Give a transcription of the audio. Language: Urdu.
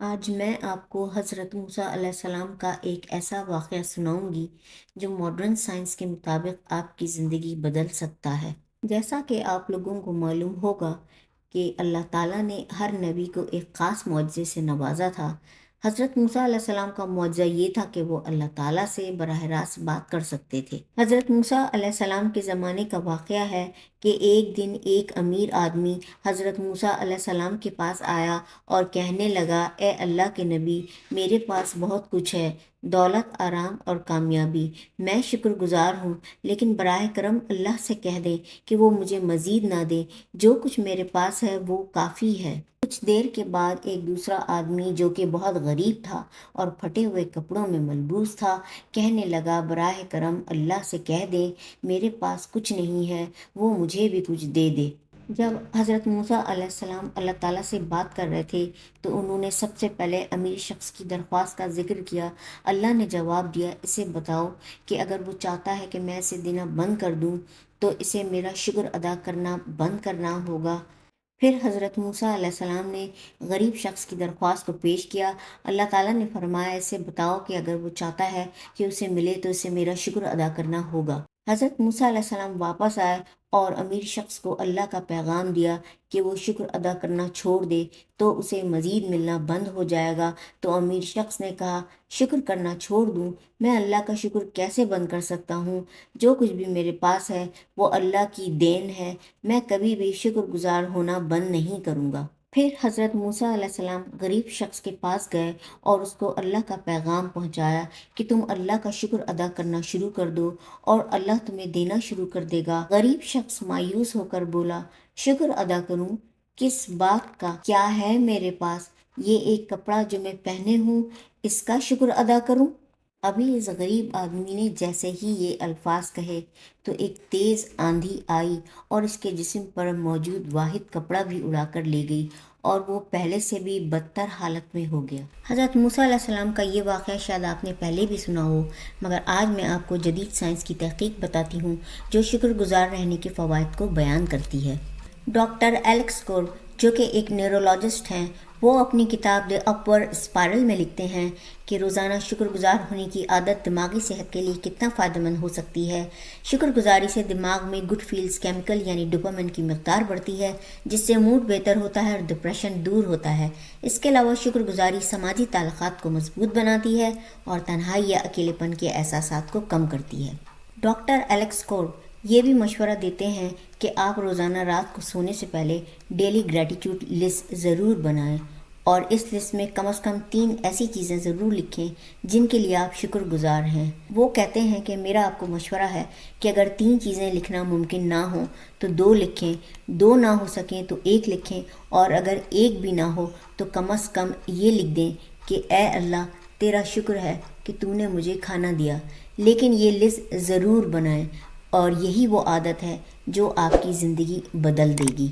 آج میں آپ کو حضرت موسیٰ علیہ السلام کا ایک ایسا واقعہ سناؤں گی جو ماڈرن سائنس کے مطابق آپ کی زندگی بدل سکتا ہے۔ جیسا کہ آپ لوگوں کو معلوم ہوگا کہ اللہ تعالیٰ نے ہر نبی کو ایک خاص معجزے سے نوازا تھا۔ حضرت موسیٰ علیہ السلام کا معجزہ یہ تھا کہ وہ اللہ تعالیٰ سے براہ راست بات کر سکتے تھے۔ حضرت موسیٰ علیہ السلام کے زمانے کا واقعہ ہے کہ ایک دن ایک امیر آدمی حضرت موسیٰ علیہ السلام کے پاس آیا اور کہنے لگا، اے اللہ کے نبی، میرے پاس بہت کچھ ہے، دولت، آرام اور کامیابی۔ میں شکر گزار ہوں، لیکن براہ کرم اللہ سے کہہ دیں کہ وہ مجھے مزید نہ دے، جو کچھ میرے پاس ہے وہ کافی ہے۔ کچھ دیر کے بعد ایک دوسرا آدمی جو کہ بہت غریب تھا اور پھٹے ہوئے کپڑوں میں ملبوس تھا، کہنے لگا، براہ کرم اللہ سے کہہ دیں میرے پاس کچھ نہیں ہے، وہ مجھے بھی کچھ دے دے۔ جب حضرت موسیٰ علیہ السلام اللہ تعالیٰ سے بات کر رہے تھے تو انہوں نے سب سے پہلے امیر شخص کی درخواست کا ذکر کیا۔ اللہ نے جواب دیا، اسے بتاؤ کہ اگر وہ چاہتا ہے کہ میں اسے دینا بند کر دوں تو اسے میرا شکر ادا کرنا بند کرنا ہوگا۔ پھر حضرت موسیٰ علیہ السلام نے غریب شخص کی درخواست کو پیش کیا۔ اللہ تعالیٰ نے فرمایا، اسے بتاؤ کہ اگر وہ چاہتا ہے کہ اسے ملے تو اسے میرا شکر ادا کرنا ہوگا۔ حضرت موسیٰ علیہ السلام واپس آئے اور امیر شخص کو اللہ کا پیغام دیا کہ وہ شکر ادا کرنا چھوڑ دے تو اسے مزید ملنا بند ہو جائے گا۔ تو امیر شخص نے کہا، شکر کرنا چھوڑ دوں؟ میں اللہ کا شکر کیسے بند کر سکتا ہوں؟ جو کچھ بھی میرے پاس ہے وہ اللہ کی دین ہے، میں کبھی بھی شکر گزار ہونا بند نہیں کروں گا۔ پھر حضرت موسیٰ علیہ السلام غریب شخص کے پاس گئے اور اس کو اللہ کا پیغام پہنچایا کہ تم اللہ کا شکر ادا کرنا شروع کر دو اور اللہ تمہیں دینا شروع کر دے گا۔ غریب شخص مایوس ہو کر بولا، شکر ادا کروں کس بات کا؟ کیا ہے میرے پاس؟ یہ ایک کپڑا جو میں پہنے ہوں، اس کا شکر ادا کروں؟ ابھی اس غریب آدمی نے جیسے ہی یہ الفاظ کہے تو ایک تیز آندھی آئی اور اس کے جسم پر موجود واحد کپڑا بھی اڑا کر لے گئی اور وہ پہلے سے بھی بدتر حالت میں ہو گیا۔ حضرت موسیٰ علیہ السلام کا یہ واقعہ شاید آپ نے پہلے بھی سنا ہو، مگر آج میں آپ کو جدید سائنس کی تحقیق بتاتی ہوں جو شکر گزار رہنے کے فوائد کو بیان کرتی ہے۔ ڈاکٹر ایلکس کور، جو کہ ایک نیورولوجسٹ ہیں، وہ اپنی کتاب دی اپورڈ اسپائرل میں لکھتے ہیں کہ روزانہ شکر گزار ہونے کی عادت دماغی صحت کے لیے کتنا فائدہ مند ہو سکتی ہے۔ شکر گزاری سے دماغ میں گڈ فیلز کیمیکل یعنی ڈوپامن کی مقدار بڑھتی ہے، جس سے موڈ بہتر ہوتا ہے اور ڈپریشن دور ہوتا ہے۔ اس کے علاوہ شکر گزاری سماجی تعلقات کو مضبوط بناتی ہے اور تنہائی یا اکیلے پن کے احساسات کو کم کرتی ہے۔ ڈاکٹر ایلکس کور یہ بھی مشورہ دیتے ہیں کہ آپ روزانہ رات کو سونے سے پہلے ڈیلی گریٹیٹیوڈ لسٹ ضرور بنائیں اور اس لسٹ میں کم از کم 3 ایسی چیزیں ضرور لکھیں جن کے لیے آپ شکر گزار ہیں۔ وہ کہتے ہیں کہ میرا آپ کو مشورہ ہے کہ اگر 3 چیزیں لکھنا ممکن نہ ہو تو 2 لکھیں، 2 نہ ہو سکیں تو 1 لکھیں، اور اگر 1 بھی نہ ہو تو کم از کم یہ لکھ دیں کہ اے اللہ، تیرا شکر ہے کہ تو نے مجھے کھانا دیا۔ لیکن یہ لسٹ ضرور بنائیں اور یہی وہ عادت ہے جو آپ کی زندگی بدل دے گی۔